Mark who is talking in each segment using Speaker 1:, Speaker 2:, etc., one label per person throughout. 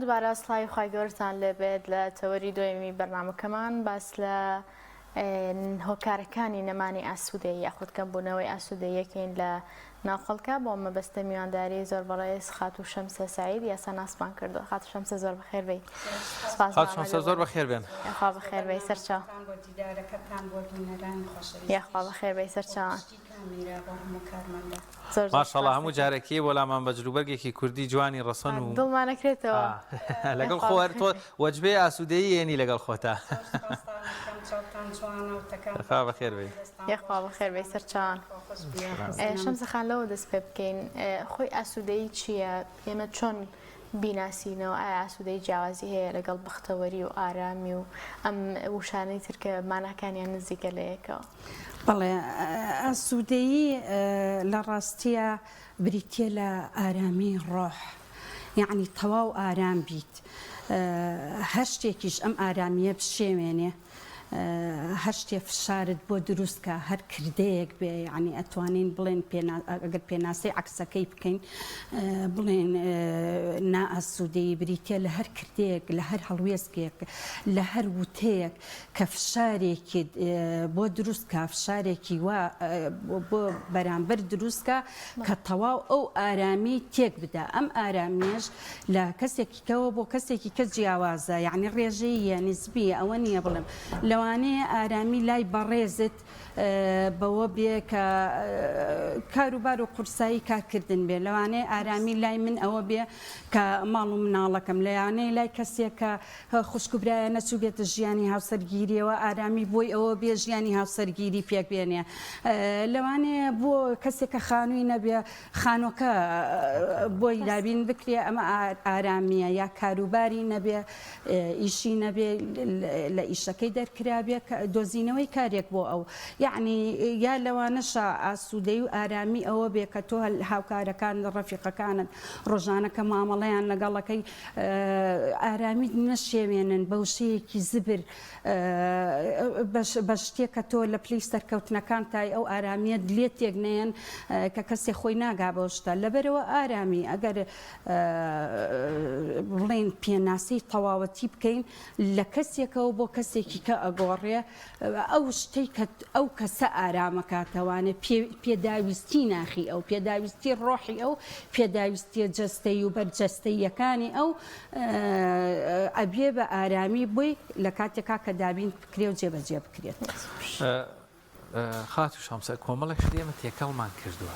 Speaker 1: دوباره سڵاوی خوای گەورەتان لێبێت لە تەوەری دوێمی بەرنامەکەمان باس لە هۆکارەکانی نەمانی ئاسوودەیی یاخود کەمبوونەوەی ئاسوودەیەکەین لە ناوخەڵکە بۆ مەبەستە میوانداری زۆر بەڕێز خاتو شەمسە سعید یاسا ناسمان کردو. خاتو شەمسە زۆر بەخێر بێی.
Speaker 2: خاتو شەمسە زۆر بەخێر بێن.
Speaker 1: یاخوا بەخێر بێی سەرچاو. یاخوا بەخێر بێی سەرچاوان.
Speaker 2: ماشەڵڵا هەموو جارێکی بۆلامان بە جلوبەرگێکی کوردی جوانی ڕەسەن و
Speaker 1: دڵمانەکرێتەوە
Speaker 2: لەگەڵ خۆوە تۆ وەجبێ ئاسوودەیی ێنی لەگەڵ خۆتە. بەخێر بێی.
Speaker 1: یاخوا بەخێر بێی سەرچاوان. شەمسە خان لەوە دەست پێ بکەین خۆی ئاسوودەیی چییە؟ ئێمە چۆن بیناسینەوە ئایا ئاسوودەی جیاوازی هەیە لەگەڵ بەختەوەری و ئارامی و ئەم وشانەی ترکە ماناکانیان نزیکە لە یەکەوە؟
Speaker 3: بەڵێ ئاسوودەیی لە ڕاستیە بریتە لە ئارامی ڕۆح، یعنی تەواو ئارام بیت، هەر شتێکیش ئەم ئارامیە بشێوێنێ، هەر شتێ فشارت بۆ دروستکە، هەر کردەیەک بێ، یعنی ئەتوانین بڵێن ئەگەر پێناسەی عکسەکەی بکەین بڵێن نائاسوودەیی بریتە لە هەر کردەیەک، لە هەر هەڵوێستکێک، لە هەر وتەیەک کە فشارێکی بۆ دروستکە، فشارێکی وا بۆ بەرامبەر دروستکە کە تەواو ئەو ئارامی تێک بدە. ئەم ئارامیش لە کەسێکیکەوە بۆ کەسێکی کە جیاوازە، یعنی ڕێژەیە نسبیە، ئەوە نییە بڵێم لەوانەیە ئارامی لای بەڕێزت بەوە بێ کە کاروبار و قورسایی کارکردن بێ، لەوانەیە ئارامی لای من ئەوە بێ کە ماڵ و مناڵەکەم، لەوانەیە لای کەسێک کە خوشکبرایە نەچوو بێتە ژیانی هاوسەرگیریەوە ئارامی بۆی ئەوە بێ ژیانی هاوسەرگیری پێک بێنێ، لەوانەیە بۆ کەسێک کە خانووی نەبێ خانۆکە بۆی دابین بکرێ، ئەمە ئارامیە، یا کاروباری نەبێ ئیشی نەبێ لە ئیشەکەی دەرکرابێ دۆزینەوەی کارێک بۆ ئەو، یعنی یا لەوانەشە ئاسوودەی و ئارامی ئەوە بێ کە تۆ هاوکارەکان ڕەفیقەکانت ڕۆژانەکە مامەڵەیان لەگەڵەکەی ئارامی نەشێوێنن بەو شەیەکی زبر بە شتێک کە تۆ لە پلەی سەرکەوتنەکان تای ئەو ئارامیە لێ تێک نێن کە کەسێک خۆی ناگا بەو شتە. لەبەرەوە ئارامی ئەگەر بڵێن پێناسەی تەواوەتی بکەین لە کەسێکەوە بۆ کەسێکی کە ئەگۆڕێ ئەو شتەی کە ئەو کەسە ئارامەکاتەوانێ پێداویستی ناخی ئەو، پێداویستی ڕۆحی ئەو، پێداویستی جەستەی و بەرجەستەیەکانی ئەو ئەبێ بە ئارامی بووی لە کاتێکا کە دابین بکرێ و جێبەجێ بکرێت.
Speaker 2: خاتو شەمسە کۆمەڵێک شت ئێمە تێکەڵمان کردووە،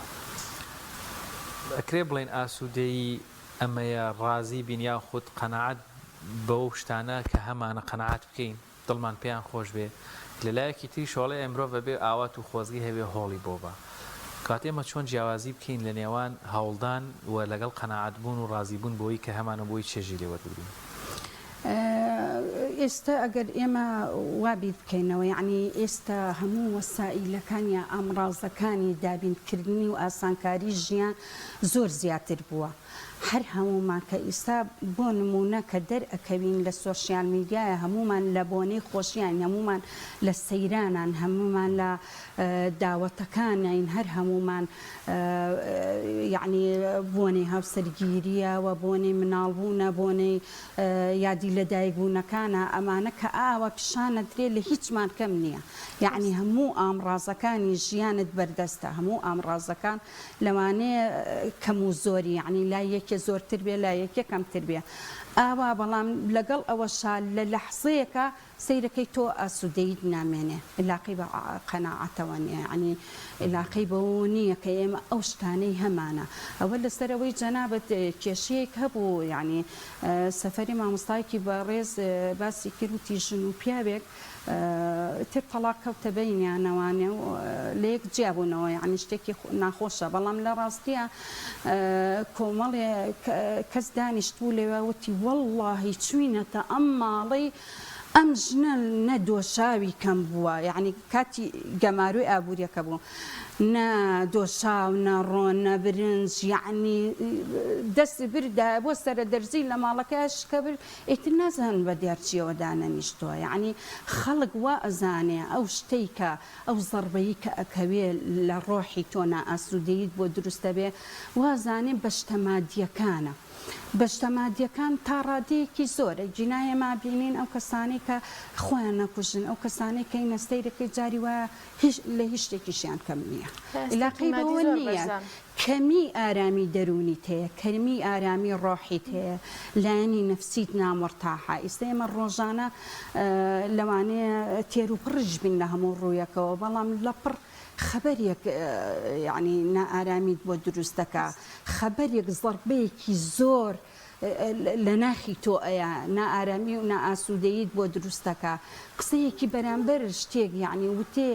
Speaker 2: ئەکرێ بڵێن ئاسوودەیی ئەمەیە ڕازی بین یا خود قەناعەت بەو شتانە کە هەمانە قەناعەت بکەین دڵمان پێیان خۆش بێ، لەلایەکی تری شۆڵێ ئەمرۆ بەبێ ئاوات و خۆزگی هەبێ هۆڵی بۆ بە کات ئێمە چۆن جیاوازی بکەین لە نێوان هەوڵدان و لەگەڵ قەناعەت بوون و ڕازیبوون بۆی کە هەمانە بۆی چێژی لێوەربگرین.
Speaker 3: ئێستا ئەگەر ئێمە وابی بکەینەوە، یعنی ئێستا هەموو وەسائیلەکانی ئامڕازەکانی دابینکردنی و ئاسانکاری ژیان زۆر زیاتر بووە. هەر هەمومان کە ئێستا بۆ نمونە کە دەرئەکەوین لە سۆشیال میدیایە، هەمومان لە بۆنەی خۆشیان، هەمومان لە سەیرانان، هەمومان لە داوەتەکانین، هەر هەمومان یعنی بۆنەی هاوسەرگیریە و بۆنەی مناڵبوونە، بۆنەی یادی لەدایکبوونەکانە، ئەمانە کە ئاوە پیشانە درێ لە هیچمان کەم نییە، یعنی هەموو ئامڕازەکانی ژیانت بەردەستە، هەموو ئامڕازەکان لەوانەیە کەم و زۆری، یعنی لای یەکێ زۆرتر بێ لای یەکێ کەمتر بێ ئاوا، بەڵام لەگەڵ ئەوەشا لە لەحزەیەکە سەیرەکەی تۆ ئاسوودەیت نامێنێ، علاقەی بە قەناعەتەوە نییە، یعنی علاقەی بەوە نییە کە ئێمە ئەو شتانەی هەمانە. ئەوە لەسەرەوەی جەنابەت کێشەیەک هەبوو، یعنی سەفەری مامۆستایەکی بەڕێز باسی کردوتی ژن و پیاوێک تر تەلاق کەوتە بەینیانەوانێ و لە یەک جیابوونەوە، یعنی شتێکی ناخۆشە، بەڵام لە ڕاستیە کۆمەڵێ کەس دانیشتبوو لێوە وتی وەڵڵاهی چوینەتە ئەم ماڵەی ئەم ژنە نەدۆشاوی کەم بووە، یعنی کاتی گەماروی ئابوووریەکە بوو، نە دۆشاو نە ڕۆن نە برنج، یعنی دەستی بردا بۆ سەرە دەرزی لە ماڵەکە شکە بر ئیتر نازان بە دیارچیەوە دانەنیشتووە، یعنی خەڵک وا ئەزانێ ئەو شتەی کە ئەو زەربەیی کە ئەکەوێ لە ڕۆحی تۆ نائاسوودەیت بۆ دروستە بێ وازانێ بە شتە مادیەکانە. بەشتەمادیەکان تا ڕادەیەکی زۆرە جینایە ما بینین ئەو کەسانی کە خۆیان نەکوژن ئەو کەسانی کە نەستەیرەکەی جاری وایە لە هیچ شتێکیشیان کەم نییە علاقەی بەوە نییە کەمی ئارامی دەرونیت هەیە کەمی ئارامی ڕۆحیت هەیە لایەنی نەفسیت نامۆرتاحە ئێستا ئێمە ڕۆژانە لەوانەیە تێر و پڕش بین لە هەموو ڕوویەکەوە بەڵام لە پڕ خبرێک یعنی نائارامیت بۆ دروست دەکا خبرێک زەربەیەکی زۆر لە ناخی تۆ ئەیە نائارامی و نائاسوودەیت بۆ دروست دەکا قسەیەکی بەرامبەر شتێک یعنی وتێ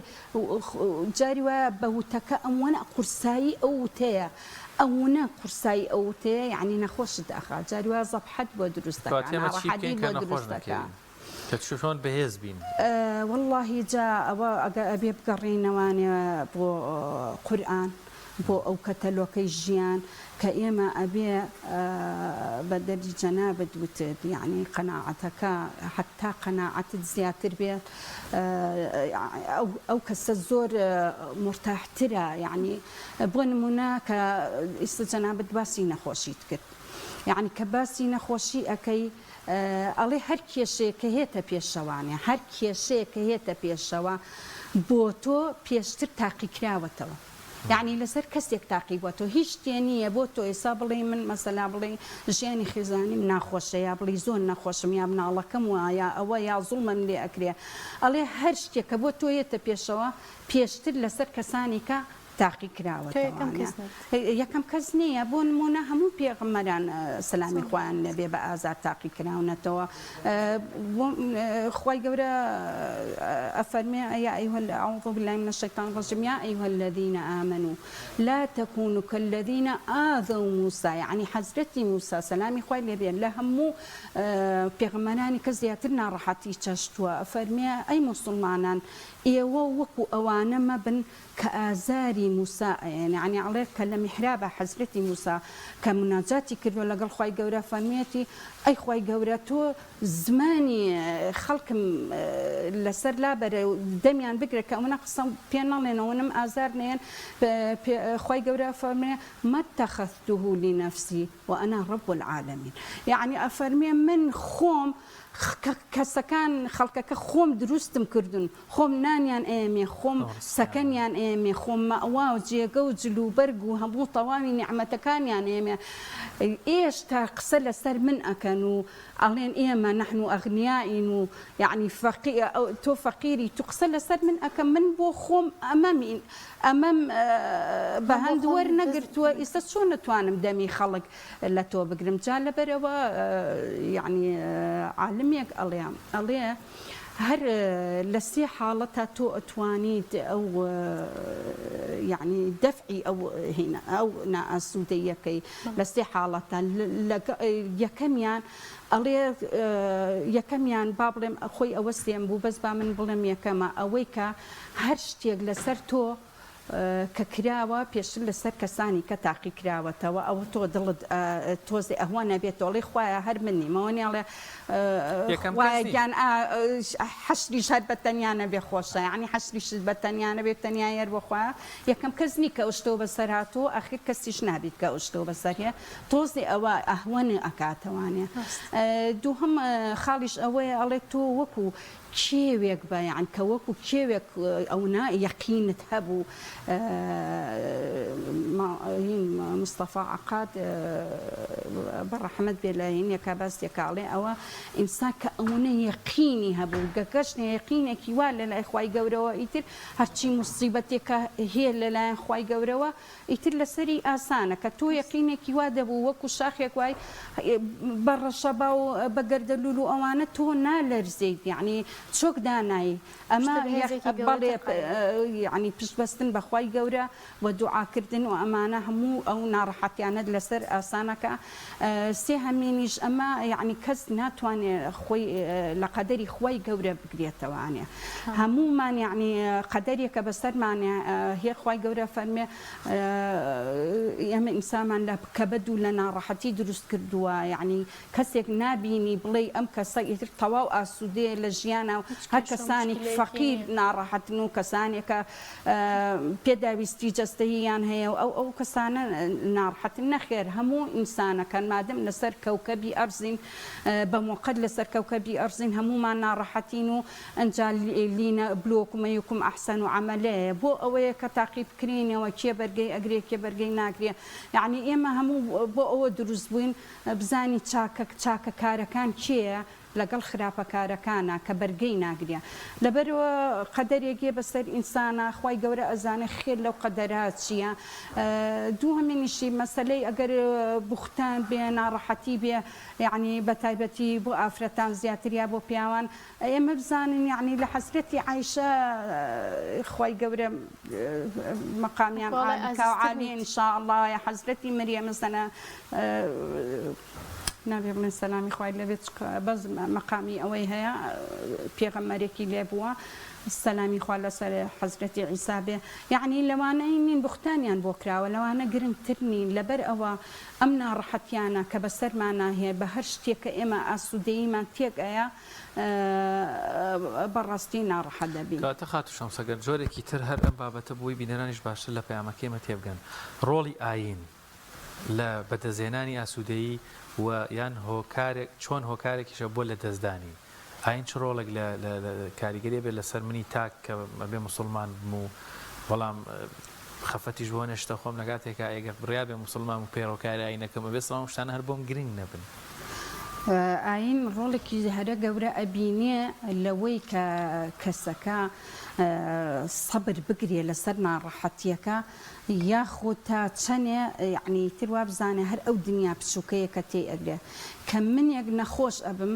Speaker 3: جاری وایە بە وتەکە ئەوەنە قورسایی ئەو وتەیە ئەوەنە قورسایی ئەو وتەیە یعنی نەخۆشت ئەخا جاری وایە زەبحەت بۆ دروست دەکا ناڕەحەتی بۆ دروست دەکا
Speaker 2: کەچۆن بەهێز بین
Speaker 3: واللهی جا ئەوە ئەبێ بگەڕینەوانێ بۆ قورئان بۆ ئەو کەتەلۆکەی ژیان کە ئێمە ئەبێ بە دەری جەنابەت وتت یعنی قەناعەتەکە حتا قەناعەتت زیاتر بێت ئەو کەسە زۆر مرتاحترە یعنی بۆ نمونە کە ئێستا جەنابەت باسی نەخۆشیت کرد یعنی کە باسی نەخۆشی ئەەکەی ئەڵێ هەر کێشەیە کە هێتە پێشەوانێ هەر کێشەیە کە هێتە پێشەوە بۆ تۆ پێشتر تاقیکراوەتەوە یعنی لەسەر کەسێک تاقیبووەوە هیچ شتێ نییە بۆ تۆ ئێستا بڵێ من مەسەلا بڵێ ژیانی خێزانیم ناخۆشە یا بڵی زۆر نەخۆشم یا مناڵەکەم وایە ئەوە یا زوڵمم لێ ئەکرێ ئەڵێ هەر شتێک کە بۆ تۆ هێتە پێشەوە پێشتر لەسەر کەسانی کە تاقی کراوەتەوە یەکەم کەس نییە بۆ نمونە هەموو پێغەمبەران سەلامی خۆیان لەبێ بە ئازار تاقی کراونەتەوە خۆی گەورە ئەفەرمێ یا ئەیها أعوذ بالله من الشیطان الرجیم یا ئەیها الذین آمنوا لا تكونوا كالذین آذوا موسى یعنی حەزرەتی موسى سەلامی خۆی لێبێ لە هەموو پێغەمبەرانی کە زیاتر ناڕەحەتی چەشتووە ئەفەرمێ ئەی موسڵمانان ئێوە وەکو ئەوانە مەبن کە ئازاری موسا یعنی ئەڵێ کە لە میحرابە حەزرەتی موسا کە مناجاتی کردووە لەگەڵ خی گەورە فەرمێتی ئەی خی گەورە تۆ زمانی خەڵکم لەسەر لابەرە دەمیان بگرێت کە ئەوەنە قسەم پێ نەڵێنەوەنم ئازار نێن خی گەورە فەرمێ مەتەخەذته لنفسی وأنا رب العالمین یعنی ئەفەرمێ من خۆم کەسەکان خەڵکەکە خۆم دروستم کردوون خۆم نانیان ئێمێ خۆم سەکەنیان ئێمێ خۆم مەوا و جێگە و جلوبەرگ و هەموو تەواوی نیعمەتەکانیان ئێمێ ئێشتا قسە لەسەر من ئەکەن و ئەڵێن ئێمە نحن ئەغنیائین و یعنی تۆ فەقیری تو قسە لەسەر من ئەکەم من بۆ خۆم ئەمەم بە هەندوەر نەگرتووە ئێستا چۆن نتوانم دەمی خەڵک لە تۆ بگرم جا لەبەرەوە یعنی عالمێک ئەڵێ هەر لە سێ حاڵەتە تۆ ئەتوانیت ئەو یعنی دەفعی ئەو نائاسوودەیەکەی لە سێ حاڵەتە یەکەمیان ئەڵێ یەکەمیان با بڵێم خۆی ئەوە سێم بوو بەس با من بڵێم یەکەمە ئەوەی کە هەر شتێک لەسەر تۆ کە کراوە پێشتر لەسەر کەسانی کە تاقی کراوەتەوە ئەوە تۆ دڵت تۆزی ئەوە نەبێت ئەڵێ خۆیان هەر منی مەوەنیاڵێ گیان حەشریش هەر بە تەنیانە بێ خۆشە یعنی حەشریش بە تەنیانە بێت تەنیاەر بۆ خۆیان یەکەم کەس نی کە ئەوشتەوە بەسەر هاتووە ئەخیر کەسیش نابێت کە ئەوشتەوە بەسەرێ تۆزی ئەوە ئەهوەنە ئەکاتەوانێ دووهەم خاڵیش ئەوەیە ئەڵێ تۆ وەکو کێوێک بە یان کە وەکو کێوێک ئەونا یەقینت هەبوو مستەفا عقاد بەڕەحمەت بێ لە هینێکە باستێکاڵێ ئەوە ئینسان کە ئەوەنە یەقینی هەبوو گەگەشتە یەقینێکی وا لەلای خوای گەورەوە ئیتر هەرچی موسیبەتێکە هەیە لەلایەن خوای گەورەوە ئیتر لەسەری ئاسانە کە تۆ یەقینێکی وا دەبوو وەکو شاخێک وای بەڕەشەبا و بەگەردەلول و ئەوانە تۆ نالەرزیت یعنی چۆک دانایی ئەمە بەڵێ یعنی پشتبەستن بەخوای گەورە و دوعاکردن و ئەمانە هەموو ئەو ناڕەحەتیانت لەسەر ئاسانەکە سێ هەمینیش ئەمە یعنی کەس ناتوانێت خۆی لە قەدەری خوای گەورە بگرێتەوانێ هەموومان یعنی قەدەرێکە بەسەرمانێ هێ خوای گەورە فەرمێ ئێمە ئینسانمان لە کەبەد و لە ناڕەحەتی دروست کردووە یعنی کەسێک نابینی بڵێ ئەم کەسە ئیتر تەواو ئاسوودەیە لە ژیانە هەر کەسانی فەقیر ناڕەحەتن و کەسانێکە پێداویستی جەستەییان هەیە و ئەو کەسانە ناڕحەتن نەخێر هەموو ئینسانەکان مادەم لەسەر کەوکەبی ئەرزین بە موقت لەسەر کەوکەبی ئەرزین هەمومان ناڕەحەتین و ئەنجا لینە بلۆکمە یکم ئەحسەن و عەمەلەیە بۆ ئەوەیە کە تاقیب بکرێنەوە کێ بەرگەی ئەگرێ کێ بەرگەی ناگرێ یعنی ئێمە هەموو بۆ ئەوە دروست بووین بزانی چاکەکارەکان کێیە لەگەڵ خراپەکارەکانە کە بەرگەی ناگرێ لەبەرەوە قەدەرێکێ بەسەر ئینسانە خوای گەورە ئەزانە خێر لەو قەدەرات چییە دووهەمینیشی مەسەلەی ئەگەر بوختان بێ ناڕەحەتی بێ یعنی بە تایبەتی بۆ ئافرەتان زیاتریا بۆ پیاوان ئێمە بزانین یعنی لە حەزرەتی عایشە خوای گەورە مەقامیان عالی ان شاء الله یا حەزرەتی مەریەم مەسەلە نبی من سلامی خوای لەبێت بەس مەقامی ئەوەی هەیە پێغەمبەرێکی لێ بووە سلامی خوا لەسەر حەزرەتی عیسا بێ یعنی لەوانەی نین بوختانیان بۆ کراوە لەوانە گرنگتر نین لەبەر ئەوە ئەم ناڕەحەتیانە کە بەسەرمانە هەیە بە هەر شتێکە ئێمە ئاسوودەییمان تێکەیە بەڕاستی ناڕەحەت دەبین.
Speaker 2: کاتە خاتو شەمسەگەر جۆرێکی تر هەر ئەم بابەتە بووی بینەرانیش باشتر لە پەیامەکەیمە تێبگەن ڕۆڵی ئاین لە بەدەزێنانی ئاسوودەیی و یان هۆکارێک چۆن هۆکارێکیشە بۆ لە دەستدانی ئاین چ ڕۆڵێک لە کاریگەری بێت لەسەر منی تاک کە بێ مسلمان بم و بەڵام خەفەتیش بۆ نەشتە خۆم لەگاتێکە ئەگەر بڕیا بێ مسلمان و پێڕۆکاری ئاینەکەمە بێ سڵام شتانە هەر بۆم گرنگ نەبن.
Speaker 3: ئاین ڕۆڵێکی هەرە گەورە ئەبینێ لەوەی کە کەسەکە سەبر بگرێ لەسەر ناڕەحەتیەکە یاخۆ تا چەنێ یعنی تر وا بزانێ هەر ئەو دنیا بچووکەیە کە تێ ئەگرێ کە منێک نەخۆش ئەبم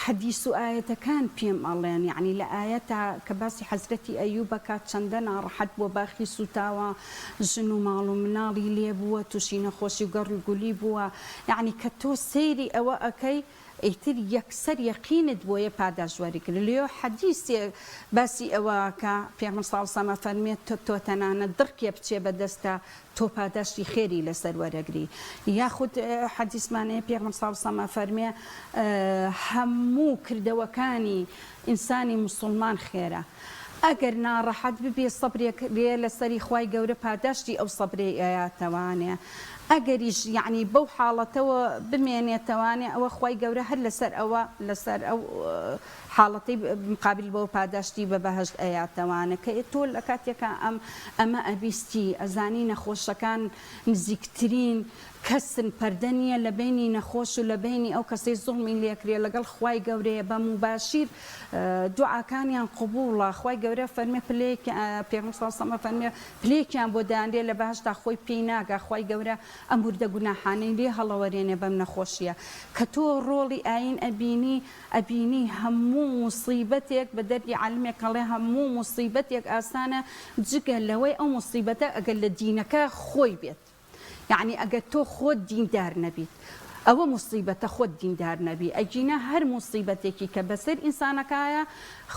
Speaker 3: حەدیث و ئاەتەکان پێم ئەڵێن یعنی لە ئاەتە کە باسی حەزرەتی ئەیوب بکات چەندە ناڕەحەت بۆ باخی سوتاوە ژن و ماڵ و مناڵی لێ بووە تووشی نەخۆشی و گەڕ و گولی بووە یعنی کە تۆ سەیری ئەوە ئەەکەی ئیتر یەکسەر یەقینت بۆیە پاداشوەری کرد لێو حەدیثێ باسی ئەوە کە پێغەمبەر صلی الله علیه و سلم فەرمێت تۆ تەنانەت دڕکێ بچێ بەدەستە تۆ پاداشتی خێری لەسەر وەرەگری یاخود حەدیثمانەیە پێغەمبەر صلی الله علیه و سلم فەرمێ هەموو کردەوەکانی ئینسانی مسلمان خێرە ئەگەر ناڕەحەت ببێ سەبرێک لێ لەسەری خوای گەورە پاداشتی ئەو سەبرێ ئەیاتەوانێ ئەگەریش یعنی بەو حاڵەتەوە بمێنێتەوانێ ئەوە خوای گەورە هەر لەسەر ئەو حاڵەتی مقابل بەو پاداشتی بە بەهەشت ئەیاتەوانە کە تۆ لە کاتێکە ئەمە ئەبیستی ئەزانی نەخۆشەکان نزیکترین کەسن پەردە نیە لە بینی نەخۆش و لە بینی ئەو کەسەی زوڵمی لێکرێ لەگەڵ خوای گەورەیە بە مباشیر دوعاکانیان قبوڵە خوای گەورە فەرمێ پێغەمبەر صلی الله علیه و سلم فەرمێ پلێکیان بۆ دانرێ لە بەهەشتا خۆی پێی ناگا خوای گەورە ئەم وردە گوناحانەی لێ هەڵەوەرێنێ بەم نەخۆشیە کە تۆ ڕۆڵی ئاین ئەبینی هەموو موسیبەتێک بە دەردی عالمێک هەڵێ هەموو موسیبەتێک ئاسانە جگە لەوەی ئەو موسیبەتە ئەگەر لە دینەکە خۆی بێت یعنی ئەگەر تۆ خۆت دیندار نەبیت ئەوە موسیبەتە خۆت دیندار نەبی ئەگینە هەر موسیبەتێکی کە بەسەر ئینسانەکایە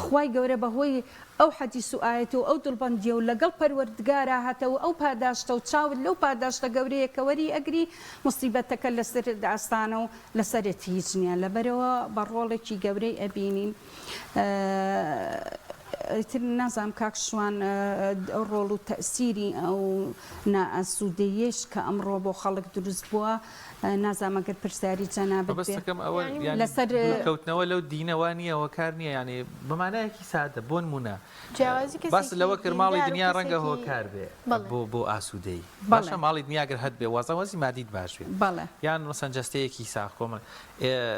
Speaker 3: خوای گەورە بەهۆی ئەو حەدیث و ئاەت و ئەو دڵبەندیە و لەگەڵ پەروەردگارە هاتەوە ئەو پاداشتە و چاوت لەو پاداشتە گەورەیە کە وەری ئەگری موسیبەتەکە لەسەر ئاستانە و لەسەرت هیچ نییە لەبەرەوە بە ڕۆڵێکی گەورەی ئەبینین تر نازام کاک شوان ڕۆڵ و تەسیری ئەو نائاسوودەیەش کە ئەمڕۆ بۆ خەڵک دروست بووە نازامەگەر پرسیاری جەنابەت
Speaker 2: بەستەکەم ئەوە لەسەر کەوتنەوە لەو دینەوە نیە ئەوە کار نییە یعنی بەمانایەکی سادە بۆ نمونە باس لەوە کرد ماڵی دنیا ڕەنگە هۆکار بێ بۆ ئاسوودەی باشە ماڵی دنیاگەر هەت بێ وازەوەزی مادیت باش بێ یان مەسەن جەستەیەکی ساخ کۆمەڵ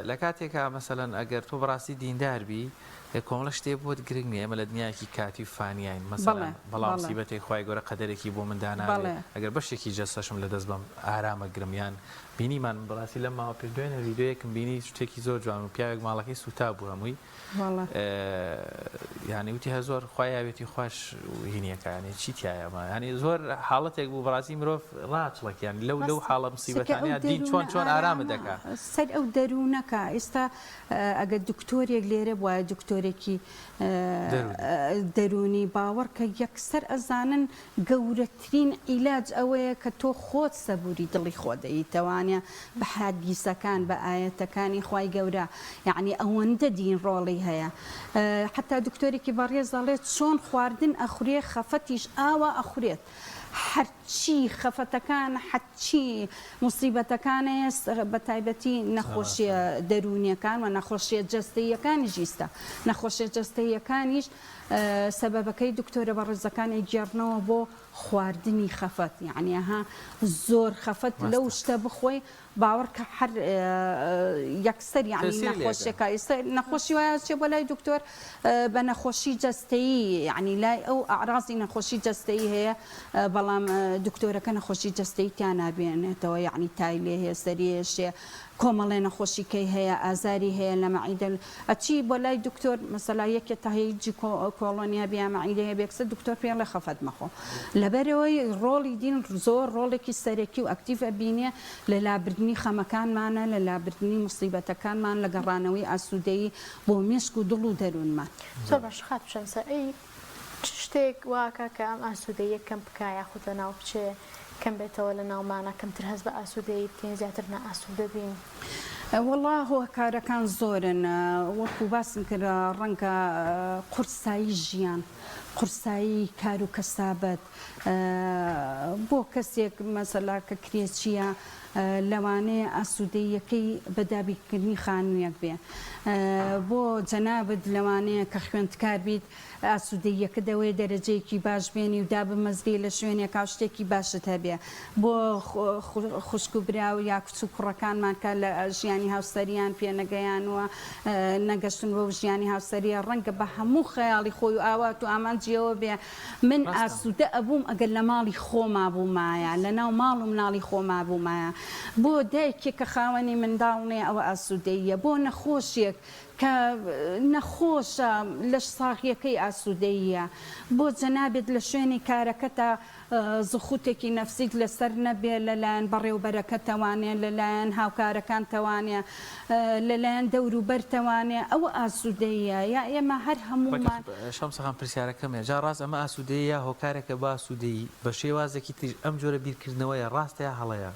Speaker 2: لە کاتێکە مەسەلەن ئەگەر تۆ بەڕاستی دیندار بی کۆمەڵە شتێ بۆت گرنگ نیە ئێمە لە دنیاکی کاتی فانیین مەسەڵەن بەڵام موسیبەتێک خوای گەورە قەدەرێکی بۆ من داناوێ ئەگەر بەشێکی جەستەشم لە دەست بەم ئارامە گرمیان بینیمان بەڕاستی لە ماوە پێش دوێنێ ڤیدیۆیەکم بینی شتێکی زۆر جوان و پیاوێک ماڵەکەی سوتا بوو هەمووی یعنی وتی هە زۆر خوای یاوێتی خوش هینیەکە یعنی چی تایەمە یعنی زۆر حاڵەتێک بوو بەڕاستی مرۆڤ ڕاچڵەکیان لەو حاڵە موسیبەتانەیە دین چۆن ئارامە دەکا
Speaker 3: سەر ئەو دەروونەکە ئێستا ئەگەر دکتۆرێک لێرە وایە دکتۆرێکی دەرونی باوەڕ کە یەکسەر ئەزانن گەورەترین عیلاج ئەوەیە کە تۆ خۆت سەبووری دڵی خۆ دەیتەوانی توانێ بە حادیسەکان بە ئاەتەکانی خوای گەورە یعنی ئەوەندە دین ڕۆڵی هەیە حتا دکتۆرێکی بەڕێز دەڵێت چۆن خواردن ئەخورێ خەفەتیش ئاوە ئەخورێت هەرچی خەفەتەکان حەچی موسیبەتەکانێ بە تایبەتی نەخۆشیە دەرونیەکان و نەخۆشیە جەستەییەکانی ژیستە نەخۆشیە جەستەییەکانیش سەبەبەکەی دکتۆرە بەڕێزەکانی گێڕنەوە بۆ خواردنی خەفەت یعنی ها زۆر خەفەت لەو شتە بخۆی باوەڕکە هەر یەکسەر یعنی نەخۆشیەکە نەخۆشی وایە چێ بۆ لای دکتۆر بە نەخۆشی جەستەیی یعنی لای ئەو ئاعرازی نەخۆشی جەستەیی هەیە بەڵام دکتۆرەکە نەخۆشی جەستەیی تیان نابێنێتەوە یعنی تای لێ هەیە سەریێشێ کۆمەڵێ نەخۆشیکەی هەیە ئازاری هەیە لە مەعیدە ئەچی بۆ لای دکتۆر مەسەلا یەکێ تاهەیەجی کۆڵۆنیا بیا مەعیدە هەیە بێکسە دکتۆر پێڵێ خەفەت مەخۆ لەبەرەوەی ڕۆڵی دین زۆر ڕۆڵێکی سەرەکی و ئەکتیڤە بینێ لە لابردنی خەمەکانمانە لە لابردنی موسیبەتەکانمان لە گەڕانەوەی ئاسوودەیی بۆ مێشک و دڵ و دەروونمان
Speaker 1: زۆر باش خات شەمسە ئەی شتێک واکە کە ئەم ئاسوودەیە کەم بکایە خودە ناو بچێ کەم بێتەوە لە ناومانە کەمتر هەست بە ئاسوودەیی بکەین زیاتر نائاسوودە بین
Speaker 3: والله هۆکارەکان زۆرن وەکو باسم کرد ڕەنگە قورسایی ژیان قورسایی کار و کەسابەت بۆ کەسێک مەسەلا کە کرێچیە لەوانەیە ئاسوودەیەکەی بەدابیکردنی خانوویەک بێ بۆ جەنابەت لەوانەیە کە خوێندکار بیت ئاسوودەیەکە دەوێت دەرەجەیەکی باش بێنی و دابمەزری لە شوێنێک کا شتێکی باشت هەبێ بۆ خوشک و برا و یا کچ و کوڕەکانمان کە لە ژیانی هاوسەریان پێنەگەیانوە نەگەشتن بۆ ژیانی هاوسەریە ڕەنگە بە هەموو خەیاڵی خۆی و ئاوات و ئامانجیەوە بێ من ئاسوودە ئەبووم ئەگەر لە ماڵی خۆما بوومایە لە ناو ماڵ و مناڵی خۆما بوومایە بۆ دایکێک کە خاوەنی منداڵنێ ئەوە ئاسوودەیە بۆ نەخۆشیێک کە نەخۆشە لە ساغیەکەی ئاسوودەیە بۆ جەنابێت لە شوێنی کارەکەتە زخوتێکی نەفسیت لەسەر نەبێ لەلایەن بەڕێوبەرەکە تەوانێ لەلایەن هاوکارەکان تەوانێ لەلایەن دەوروبەر تەوانێ ئەوە ئاسوودەیە یا ئێمە هەر هەموومان
Speaker 2: شەمسەخان پرسیارەکەمێ جا ڕاست ئەمە ئاسوودەیە هۆکارێکە بە ئاسوودەیی بە شێوازێکی تر ئەم جۆرە بیرکردنەوەیە ڕاستەیە هەڵەیە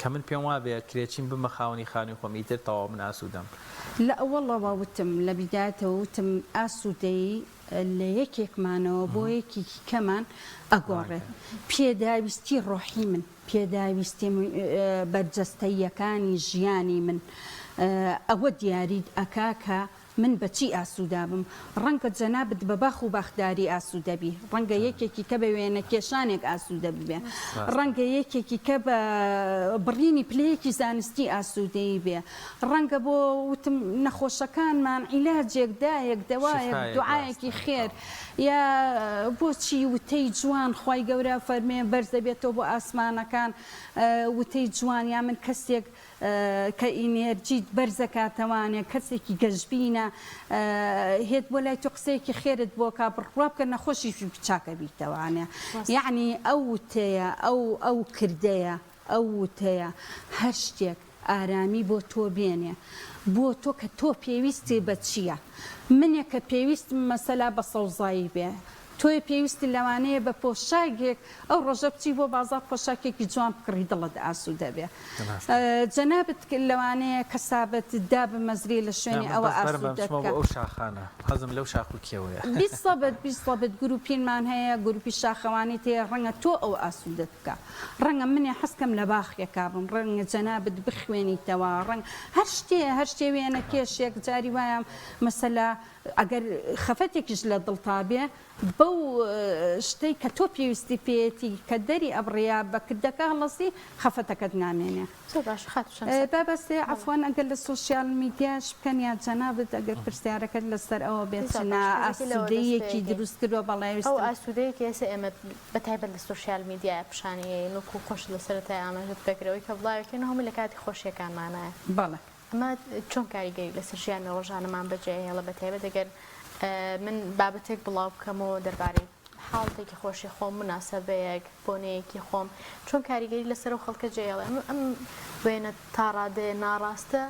Speaker 2: کە من پێم وابێ کرێچین بمە خاوەنی خانی خۆم ئیتر تەواو من ئاسوودەم
Speaker 3: لە ئەوەڵەوە وتم لە بیدایەتەوە وتم ئاسوودەیی لە یەکێکمانەوە بۆ یەکێکی کەمان ئەگۆڕێت پێداویستی ڕۆحی من پێداویستی بەرجەستەییەکانی ژیانی من ئەوە دیاری ئەکاکە من بەچی ئاسوودا بم ڕەنگە جەنابەت بە باخ و باخداری ئاسوودەبی ڕەنگە یەکێکی کە بە وێنە کێشانێک ئاسوودە ببێ ڕەنگە یەکێکی کە بە بڕینی پلەیەکی زانستی ئاسوودەیی بێ ڕەنگە بۆ وتم نەخۆشەکانمان عیلاجێک دایەک دەوایەک دوعایەکی خێر یا بۆچی وتەی جوان خوای گەورە فەرمێ بەرز دەبێتەوە بۆ ئاسمانەکان وتەی جوان یا من کەسێک کە ئینێرجیت بەرزەکاتەوانێ کەسێکی گەشببینە هێت بۆ لای تۆ قسەیەکی خێرت بۆ کا بڕوا بکە نەخۆشی بچاکە بیتەوانێ یعنی ئەو وتەیە ئەو کردەیە ئەو وتەیە هەر شتێک ئارامی بۆ تۆ بێنێ بۆ تۆ کە تۆ پێویستی بە چییە منێ کە پێویستم مەسەلا بە سەوزایی بێ تۆی پێویستی لەوانەیە بە پۆشاکێک ئەو ڕۆژە بچی بۆ بازار پۆشاکێکی جوان بکڕی دڵت ئاسوودە بێ جەنابەت لەوانەیە کەسابەت دا بمەزری لە شوێنی ئەوە ئاسوودەکە
Speaker 2: ئەو شاخانە حەزم لەو شاخ و کێوەیە
Speaker 3: بیست گروپینمان هەیە گروپی شاخەوانی تێ ڕەنگە تۆ ئەو ئاسوودەت بکە ڕەنگە منێ حەزکەم لە باخێکا بم ڕەنگە جەنابەت بخوێنیتەوە ڕەنگ هەر شتێ وێنە کێشێک جاری وایە مەسەلا ئەگەر خەفەتێکیش لە دڵتا بێ بەو شتەی کە تۆ پێویستی پێێتی کە دەری ئەبڕیا بە کردەکە هەڵەسی خەفەتەکەت نامێنێ بابەستێ عەفوان ئەگەر لە سۆشیال میدیاش بکەن یا جەنابەت ئەگەر پرسیارەکەت لەسەر ئەوە بێت ئاسوودەیەکی دروست کردووە بەڵێویست
Speaker 1: ئەو ئاسوودەیەکی ئێستا ئێمە بەتایبەت لە سۆشیال میدیای پیشانەیە نوکو خۆش لەسەرەتای ئاماژت بکرەوەی کە بڵاوەکەن هەموو لە کاتی خۆشیەکانمانایە
Speaker 3: بەڵێ
Speaker 1: ئەمە چۆن کاریگەری لەسەر ژیانی ڕۆژانەمان بەجێهێڵە بەتایبەت دەگەر من بابەتێک بڵاو بکەمەوە دەربارەی حاڵتێکی خۆشی خۆم مناسەبەیەک بۆنەیەکی خۆم چۆن کاریگەری لەسەر و خەڵکە جێڵێ ئەم وێنە تا ڕادێ ناڕاستە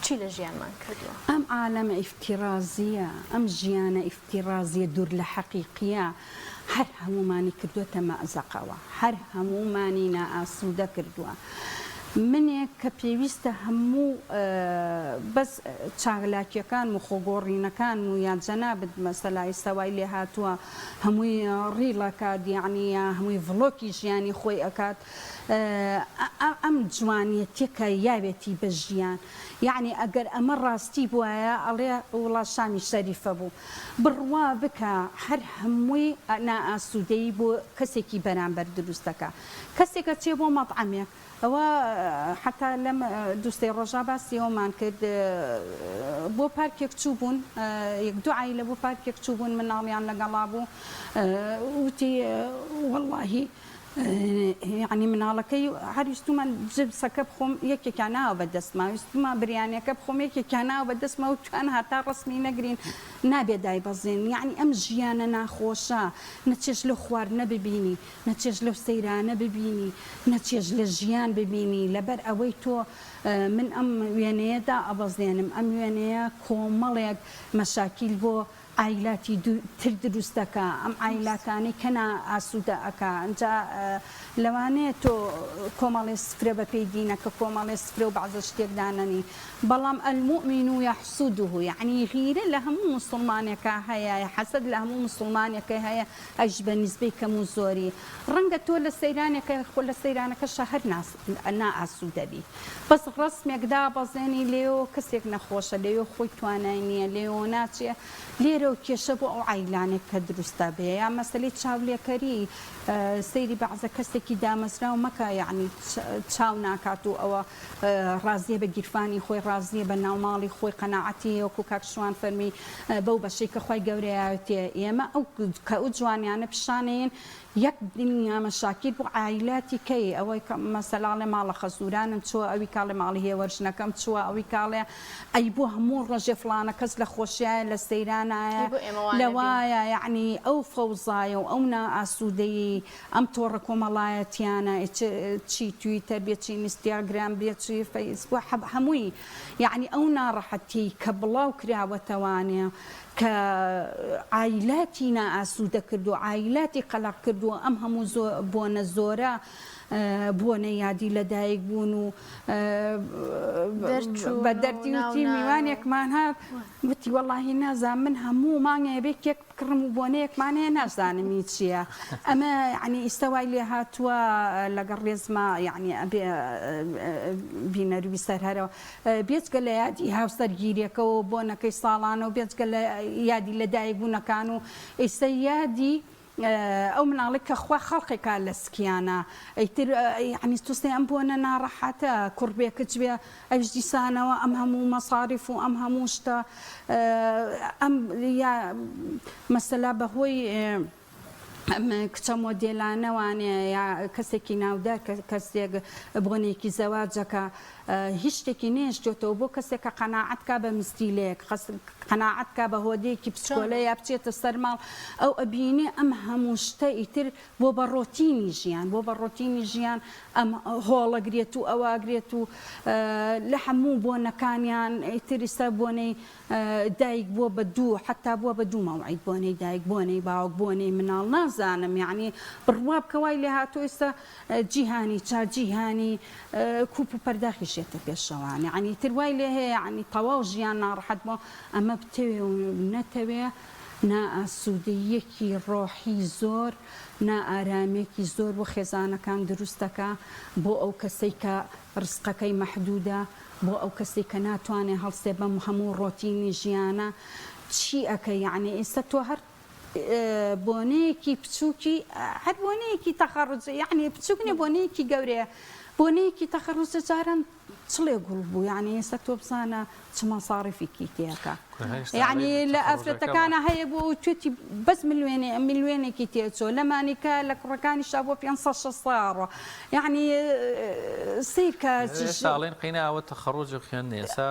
Speaker 1: چی لە ژیانمان کردووە؟
Speaker 3: ئەم عالەمە ئیفتیرازیە، ئەم ژیانە ئیفتیرازیە دوور لە حەقیقیە، هەر هەمومانی کردوتە مەئزەقەوە، هەر هەمومانی نائاسوودە کردووە. منێک کە پێویستە هەموو بەس چالاکیەکان و خۆگۆڕینەکان و یان جەنابەت مەسەلای سەوای لێ هاتووە هەمووی ڕیڵەکات یعنی هەمووی ڤڵۆکی ژیانی خۆی ئەکات ئەم جوانیەتێکە یاوێتی بە ژیان یعنی ئەگەر ئەمە ڕاستی بواە ئەڵێ وڵات شامی شەریفە بوو بڕوا بکە هەر هەمووی نائاسوودەیی بۆ کەسێکی بەرامبەر دروستەکە کەسێکە چێ بۆ مەطعەمێک ئەوە حتا لەم دووسێ ڕۆژا باسی ئەومان کرد بۆ پارکێک چوو بوون یەک دوو عایلە بۆ پارکێک چوو بوون مناڵیان لەگەڵا بوو وتی وەڵڵاهی یعنی مناڵەکەی هەریستومان جبسەکە بخۆم یەکێکیان ناوە بەدەستما ویستما بریانەکە بخۆم یەکێکیان ناوە بەدەستما و توان هاتا ڕسمی نەگرین نابێ دایبەزێن یعنی ئەم ژیانە ناخۆشە نەچێش لە خواردنە ببینی نەچێش لەو سەیرانە ببینی نەچێش لە ژیان ببینی لەبەر ئەوەی تۆ من ئەم وێنەیەدا ئەبەزێنم ئەم وێنەیە کۆمەڵێک مەشاکیل بۆ عیلاتی تر دروستەکە ئەم عیلاتانی کەنا ئاسوودە ئەکا ئەجا لەوانەیە تۆ کۆمەڵی سفرە بە پێی دینەکە کۆمەڵی سفرە و بەعزە شتێکدانەنی بەڵام المؤمن یحسوده یعنی غیرە لە هەموو مسلمانێکە هەیە حەسەد لە هەموو مسلمانێکە هەیە ئەش بە نیسبەی کەم و زۆری ڕەنگە تۆ لە سەیرانێکە خۆ لە سەیرانەکەشە هەر نائاسوودەبی بەس ڕسمێکدا بەزێنی لێو کەسێک نەخۆشە لێو خۆی توانای نییە لێو ناچێ لێرە و کێشە بۆ ئەو عیلانێک کە دروستە بێ یا مەسەلەی چاولێکەری سەیری بەعزە کەسێکی دامەزرا و مەکە یعنی چاو ناکات و ئەوە ڕازیە بە گیرفانی خۆی ڕازیە بە ناوماڵی خۆی قەناعەتی وەکو کاکشوان فەرمی بەو بەشەی کە خۆی گەورەیەتێ ئێمە ئەو کە ئەو جوانیانە پیشانەیەن یەک دنیا مەشاکیل بۆ عیلاتی کەی ئەوەی مەسەلاڵێ ماڵە خەزورانم چووە ئەوی کاڵێ ماڵی هێوەرژنەکەم چووە ئەوی کاڵێ ئەی بۆ هەموو ڕۆژێ فڵانە کەس لە خۆشیایە لە سەیرانایە لەوایە یعنی ئەو فەوزایە و ئەو نائاسوودەیی ئەم تۆڕە کۆمەڵایەتیانە چی تویتەر بێت چی ئینستاگرام بێت چی فەیسبوک هەمووی یعنی ئەو ناڕەحەتی کە بڵاو کراوەتەوانێ کە عیلاتی نائاسوودە کردو عیلاتی قەلق کردو ئەم هەموو بۆنە زۆرە بۆنە یادی لەدایک بوون و بە دەردی وتی میوانێکمان هات وتی وەڵاهی نازان من هەموو مانگێ بێ کێک بکڕم و بۆنەیەکمانەیە نازانمی چییە ئەمە یعنی ئیستەوای لێ هاتووە لەگەڵ ڕێزما یعنی بینەروی سەرهەرەوە بێچگە لە یادی هاوسەرگیریەکەەوە بۆنەکەی ساڵانە و بێچگە لە یادی لەدایک بوونەکان و ئێستا یادی ئەو مناڵێک کە خوا خەڵقێکا لە سکیانە ئەیتر یعنی تووسێ ئەم بۆنە ناڕەحەتە کوڕبێکچ بێ ئەوش دیسانەوە ئەم هەموو مەساریف و ئەم هەموو شتە ئەم مەسەلا بەهۆی کچە مۆدێلانەوانێ یا کەسێکی ناودار کەسێک بۆنێکی زەواجەکە هیچ شتێکی نێشتێتەوە بۆ کەسێکە قەناعەتکا بە مستیلەیەک قەناعەتکا بە هۆدەیەکی پسکۆلە یا بچێتە سەرماڵ ئەو ئەبینێ ئەم هەموو شتە ئیتر بۆ بەڕۆتینی ژیان بۆ بەڕۆتینی ژیان ئەم هۆڵەگرێت و ئەواگرێت و لە هەموو بۆنەکانیان ئیتر ئێستا بۆنەی دایک بووە بە دوو حتا بووە بە دوو مەوعید بۆنەی دایک بۆنەی باوک بۆنەی مناڵ نازانم یعنی بڕوا بکەوای لێ هاتووە ئێستا جیهانی چاجیهانی کوپ و پەرداخی شێتە پێشەوان یعنی تر وای لێ هەیە یعنی تەواو ژیان ناڕەحەت بۆ ئەمە بتەوێ و نەتەوێ نائاسوودەیەکی ڕۆحی زۆر نائارامێکی زۆر بۆ خێزانەکان دروستەکە بۆ ئەو کەسەی کە ڕزقەکەی مەحدودە بۆ ئەو کەسی کە ناتوانێت هەڵسێ بەم هەموو ڕۆتینی ژیانە چی ئەەکە یعنی ئێستا تۆ هەر بۆنەیەکی بچووکی هەر بۆنەیەکی تەخەڕوجە یعنی بچووکنێ بۆنەیەکی گەورەیە بۆنەیەکی تەخەڕوجە جاران چڵێ گوڵ بوو یعنی ئێستا تۆ بزانە چ مەساڕفێکی تێەکە یعنی لە ئەفرەتەکانە هەیە بۆ توێتی بەس ملیێنێکی تێچۆ لەمانیکە لە کوڕەکانی شا بۆ 500 ساڵ یعنی سیرکە
Speaker 2: ساڵێن قیناوە تەخەڕوجە خوێندنێ ئێستا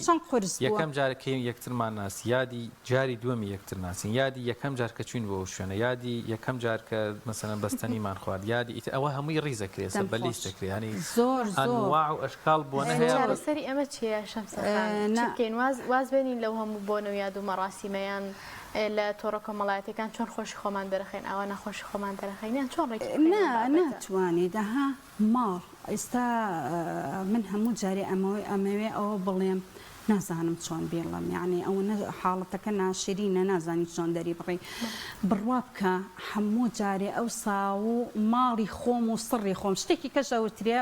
Speaker 3: چەند قورس
Speaker 2: یەکەم جارەکەی یەکترمان ناسی یادی جاری دووەمی یەکتر ناسین یادی یەکەم جار کە چوین بۆ شوێنە یادی یەکەم جار کە مەسەلەن بەستەنیمان خوارد یادی ئەوە هەمووی ڕیزەکرێت بە لیستەکرێ ینی
Speaker 3: زۆر
Speaker 2: ئەنواع و ئەشکال کاڵ بۆنە هەیە
Speaker 1: چارەسەری ئەمە چیە شەمسەخان چکەین واز بێنین لەو هەموو بۆنە و یاد و مەڕاستیمەیان لە تۆڕە کۆمەڵایەتەکان چۆن خۆشی خۆمان دەرەخێن ئەوە نەخۆشی خۆمان دەرەخێنیان چۆن ڕێکی
Speaker 3: ناتوانێت دەها ماڵ ئێستا من هەموو جارێ ئەمەوێ ئەوە بڵێم نازانم چۆن بێڵم یعنی ئەوە حاڵەتەکە ناشرینە نازانی چۆن دەری بڕێ بڕوا بکە هەموو جارێ ئەو سا و ماڵی خۆم و سڕی خۆم شتێکی کەشەوترێ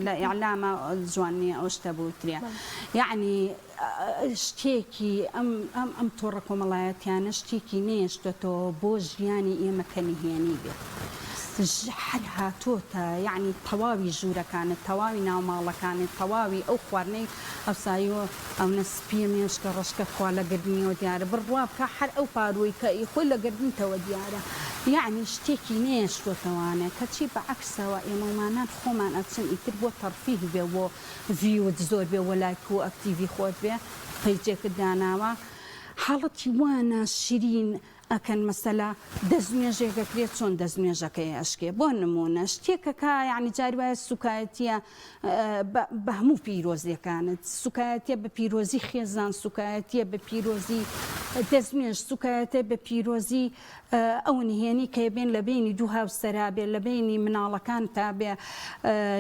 Speaker 3: لە ئیعلامە جوانیە ئەو شتە بوترێ یعنی شتێکی ئەم تۆڕە کۆمەڵایەتیانە شتێکی نێشتێتەوە بۆ ژیانی ئێمە کەنیهێنی بێت هەر هاتۆتە یعنی تەواوی ژوورەکانت تەواوی ناوماڵەکانت تەواوی ئەو خواردنەی ئەوساییوە ئەو نەسپیە مێشکە ڕشکە خوا لە گردنیەوە دیارە بڕوا بکە هەر ئەو پاروی کە خۆی لە گردنتەوە دیارە یعنی شتێکی نێشتۆتەوانە کەچی بەعکسەوە ئێمەمانان خۆمان ئەچن ئیتر بۆ تەرفیه بێ بۆ ڤیوت زۆر بێ وەلایک و ئەکتیڤی خۆت بێ پەیجێکت داناوە حاڵەتی وانە شیرین ئەکەن مەسەلا دەستنوێژێکەکرێت چۆن دەستنوێژەکەی ئەشکێ بۆ نمونە شتێکەکە یعنی جاری وایە سوکایەتیە بە هەموو پیرۆزیەکانت سوکایەتیە بە پیرۆزی خێزان سوکایەتیە بە پیرۆزی دەستنوێژ سوکایەتە بە پیرۆزی ئەو نهێنی کە بێن لە بینی دوو هاوسەرا بێ لە بینی مناڵەکان تا بێ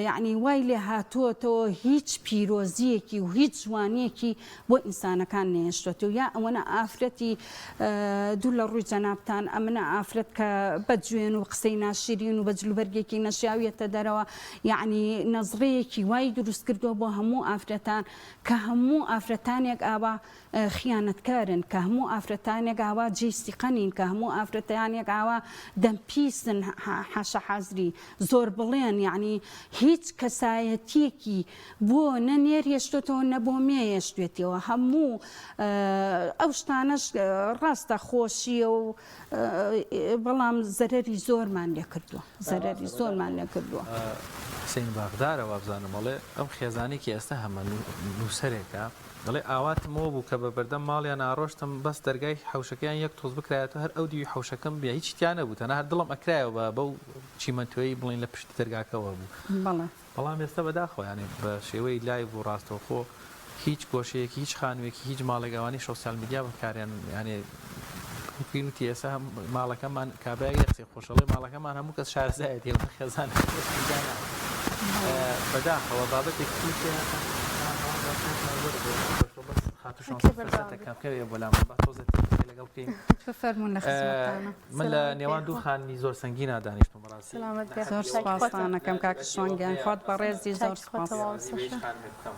Speaker 3: یعنی وای لێ هاتووەتەوە هیچ پیرۆزیەکی و هیچ جوانیەکی بۆ ئینسانەکان نێشتوێت و یا ئەوەنە ئافرەتی دوو لە ڕووی جەنابتان ئەمنە ئافرەت کە بەجوێن و قسەی ناشرین و بە جلوبەرگێکی نەشیاویەتە دەرەوە یعنی نەزڕەیەکی وای دروست کردووە بۆ هەموو ئافرەتان کە هەموو ئافرەتانێک ئاوا خیانەتکارن کە هەموو ئافرەتانێک ئاوا جێستیقەنین کە هەموو ئافرەتانێک ئاوا دەمپیسن حاشە حەزری زۆر بڵێن یعنی هیچ کەسایەتیەکی بۆ نەنێر هێشتێتەوە نەبۆ مێ هێشتێتەوە هەموو ئەو شتانەش ڕاستە خۆشیە و بەڵام زەرەری زۆرمان لێ کردووە زەرەری زۆرمان لێ کردووە
Speaker 2: حسین باغدارەوە بزانم بەڵێ ئەم خێزانێکی ئێستا هەمە نووسەرێکە دەڵێ ئاواتمەوە بوو کە بە بەردەم ماڵیان ئاڕۆشتم بەس دەرگای حوشەکەیان یەک تۆز بکرایەوە هەر ئەو دیوی حوشەکەم بێ هیچ تیانە بوو تەنها هەر دڵم ئەکرایەوە بەو چیمەنتوێی بڵین لە پشتی دەرگاکەوە بوو بەڵام ئێستا بەداخۆ یانێ بە شێوەی لایڤ و ڕاستەوخۆ هیچ گۆشەیەکی هیچ خانوویەکی هیچ ماڵێگەوانی سۆسیال میدیا بەکاریان یانێ وتی ئێستا ماڵەکەمان کابرای قسەی خۆشەڵی ماڵەکەمان هەموو کەس شارزایەتی خێزان بەداخەوە بابەتێکی من لە نێوان دوو خانمی زۆر سەنگینە دانیشتم ڕاستی
Speaker 3: زۆر سپاسانەکەم کاک شوانگیان خۆت بەڕێزی زۆر سپاس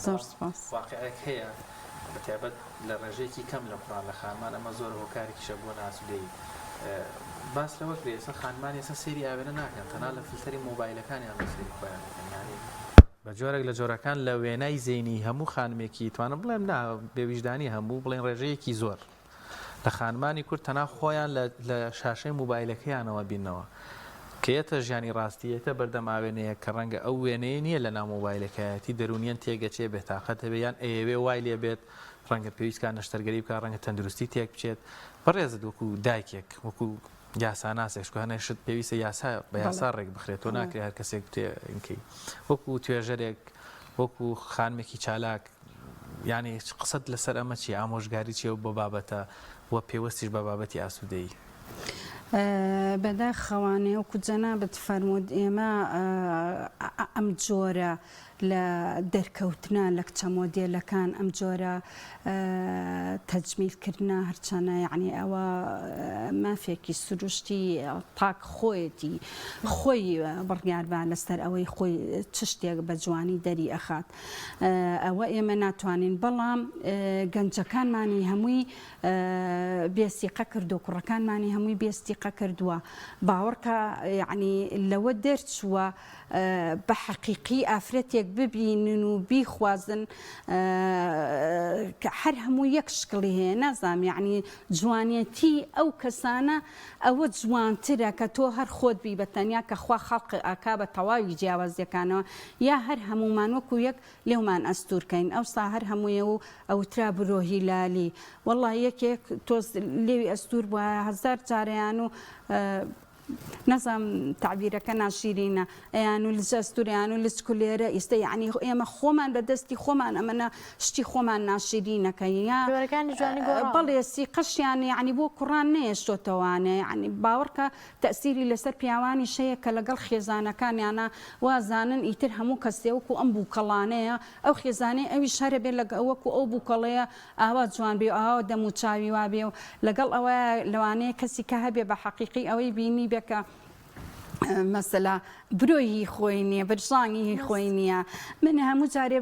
Speaker 3: زۆر سپاس
Speaker 2: واقعەک هەیە بەتایبەت لە ڕێژەیەکی کەم لە قوڕان لە خانمان ئەمە زۆر هۆکارێکیشە بۆ ناسودەی باس لەوە کرێ ئێستا خانمان ئێستا سەیری ئاوێنە ناکەن تەنها لە فیلتەری مۆبایلەکانیان لە سەیری خۆیان دەکەن یعنی بە جۆرێک لە جۆرەکان لە وێنای زەینی هەموو خانمێکی توانم بڵێم نا بێویژدانی هەموو بڵێن ڕێژەیەکی زۆر لە خانمانی کورد تەنها خۆیان لە شاشەی مۆبایلەکەیانەوە بینەوە کەیەتە ژیانی ڕاستیەتە بەردەم ئاوێنەیە کە ڕەنگە ئەو وێنەیە نییە لە ناو مۆبایلەکەیەتی دەرونیان تێگەچێ بێتاقەت هەبێ یان ئەیەوێ وای لێ بێت ڕەنگە پێویستکان نەشتەرگەری بکە ڕەنگە تەندروستی تێک بچێت بەڕێزت وەکو دایکێک وەکو یاساناسێک هەنێشت پێویستە یاسا بە یاسا ڕێک بخرێتەوە ناکرێت هەر کەسێک بتێنکەی وەکو توێژەرێک وەکو خانمێکی چالاک یعنی قسەت لەسەر ئەمە چی ئامۆژگاری چیە بۆ بابەتە وە پێوەستیش بە بابەتی ئاسوودەیی
Speaker 3: بەداخەوانێ وەکو جەنابەت فەرموود ئێمە ئەم جۆرە لە دەرکەوتنە لە کچە مۆدێلەکان ئەم جۆرە تەجمیلکردنە هەرچەنە یعنی ئەوە مافێکی سروشتی تاک خۆیەتی خۆی بڕیاربان لەسەر ئەوەی خۆی چ شتێک بە جوانی دەری ئەخات ئەوە ئێمە ناتوانین بەڵام گەنجەکانمانی هەمووی بێستیقە کردو کوڕەکانمانی هەمووی بێستیقە کردووە باوەڕکە یعنی لەوە دەرچووە بە حەقیقی ئافرەتێک ببینن و بیخوازن کە هەر هەموو یەک شکڵی هەیە نازام یعنی جوانیەتی ئەو کەسانە ئەوە جوانترە کە تۆ هەر خۆت بی بە تەنیا کە خوا خەڵق ئاکا بە تەواوی جیاوازیەکانەوە یا هەر هەمومان وەکو یەک لێومان ئەستورکەین ئەوسا هەر هەموویە و ئەوترا برۆهی لالی وەڵڵا یەکێک تۆز لێوی ئەستور بووە هەزار جارەیان و نەزانم تعبیرەکە ناشیرینە ئەیان و لە جەستوریان و لە چکولێرە ئێستا یعنی ئێمە خۆمان بەدەستی خۆمان ئەمەە شتی خۆمان ناشیرینەکە یا
Speaker 1: جوارەکانی جوانی گۆڕاوە.
Speaker 3: بەڵێ سیقەشیان یعنی بۆ کوڕان نێشتۆتەوانێ یعنی باوەڕکە تەسیری لەسەر پیاوانی شەیە کە لەگەڵ خێزانەکانیانە وازانن ئیتر هەموو کەسێ وەکو ئەم بووکەڵانەیە ئەو خێزانەی ئەوی شارە بێت لە وەکو ئەو بووکەڵەیە ئاوا جوان بێ ئاوا دەم و چاوی وابێ و لەگەڵ ئەوە لەوانەیە کەسی کە هەبێ بە حەقیقی ئەوەی بینی بێکە مەسەلا برۆیی خۆی نییە بەرژانگی خۆی نییە من هەموو جارێ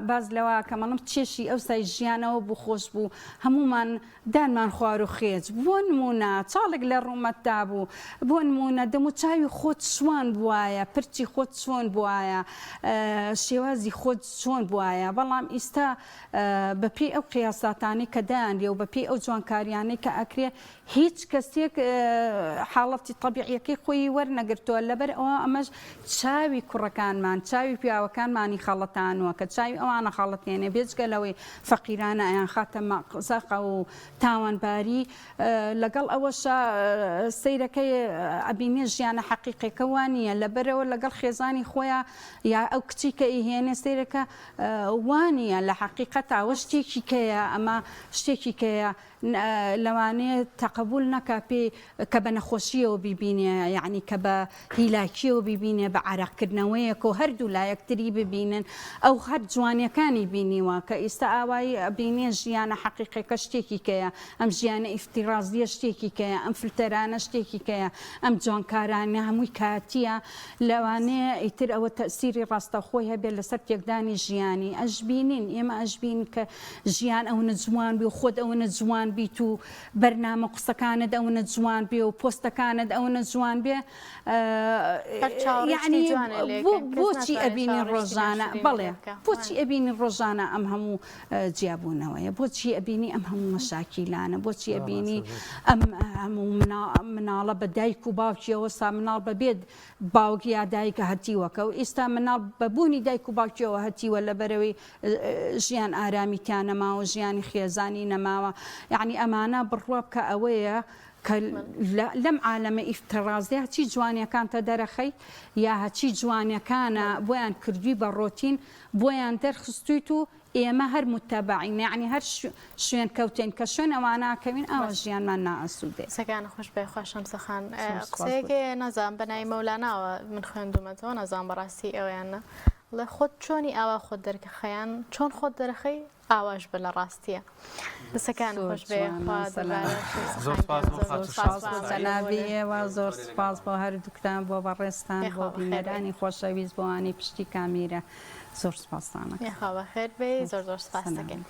Speaker 3: باز لەوە کە مەڵم چێشی ئەو سای ژیانەوە بوو خۆش بوو هەمومان دانمان خوار و خێج بۆ نمونە چاڵێک لە ڕوومەتدا بوو بۆ نمونە دەم و چاوی خۆت چۆن بواە پرچی خۆت چۆن بواە شێوازی خۆت چۆن بواە بەڵام ئیستا بەپێی ئەو قیاساتانی کە دایانرێ و بەپێی ئەو جوانکاریانەی کە ئەکرێ هیچ کەسێک حاڵەتی طبیعیەکەی خۆی وەرنەگرتووە لەبەر ئەوە ئەمەش چاوی کوڕەکانمان چاوی پیاوەکانمانی خەڵەتانوە کە چاوی ئەوانە خەڵەتێنێ بێجگەلەوەی فەقیرانە ئەیان خاتە مەقزەقە و تاوانباری لەگەڵ ئەوەشە سەیرەکەی ئەبینێ ژیانە حەقیقەکە وانە لەبەرەوە لەگەڵ خێزانی خۆیان یا ئەو کچی کە ئیهێنێ سەیرەکە وانە لە حەقیقەتە ئەوە شتێکی کەیە ئەمە شتێکی کەیە لەوانەیە تەقبول نەکا پێ کە بە نەخۆشیەوە بیبینێ یعنی کە بە هیلاکیەوە بیبینێ بە عراقکردنەوەیەک و هەردوو لا یەکتری ببینن ئەو هەر جوانیەکانی بینیوە کە ئێستا ئاوایی بینێ ژیانە حەقیقەکە شتێکی کەیە ئەم ژیانە ئیفتیرازیە شتێکی کەیە ئەم فلتەرانە شتێکی کەیە ئەم جوانکارانە هەمووی کاتیە لەوانەیە ئیتر ئەوە تەسیری ڕاستەخۆی هەبێت لەسەر تێکدانی ژیانی ئەشبینین ئێمە ئەشبین کە ژیان ئەو نەجوان بی و خۆت ئەو نەجوان بیت و بەرنامە قسەکانت ئەو نەجوان بێ و پۆستەکانت ئەو نەجوان بێ یعنی بۆچی ئەبینی ڕۆژانە بەڵێ بۆچی ئەبینی ڕۆژانە ئەم هەموو جیابوونەوەیە بۆچی ئەبینی ئەم هەموو مەشاکیلانە بۆچی ئەبینی ئەم هەموو مناڵە بە دایک و باوکیەوە سا مناڵ بەبێت باوکی یا دایکە هەتیوەکە و ئێستا مناڵ بەبوونی دایک و باوکیەوە هەتیوە لەبەرەوەی ژیان ئارامیتیان نەماوە ژیانی خێزانی نەماوە یعنی ئەمانە بڕوە بکە ئەوەیە کە لەم عالەمە ئیفترازی هەچی جوانیەکانتە دەرەخەی یا هەچی جوانیەکانە بۆیان کردووی بە ڕۆتین بۆیان دەرخستویت و ئێمە هەر متتەبعین یعنی هەر شوێن کەوتین کە شوێن ئەواناکەوین ئەوە ژیانمان نائەسوودێ
Speaker 1: سەکان خۆش بێ خۆشم سەخان قسەیەکێ نەزان بەنای مەولاناوە من خوێندومەتەوە نەزان بەڕاستی ئەویانە لە خۆت چۆنی ئاوا خۆت دەرکە خەیان چۆن خۆت دەرەخەی ئاواش بە لە ڕاستیە دەسەکان خۆش بێ
Speaker 3: زەنابیەوە زۆر سپاس بۆ هەردووکتان بۆ بەڕێستان بۆ بینەرانی خۆشەویست بۆوانی پشتی کامیرە زۆر سپاسانە
Speaker 1: خێر بێ زۆر زۆر سپاس دەکەین.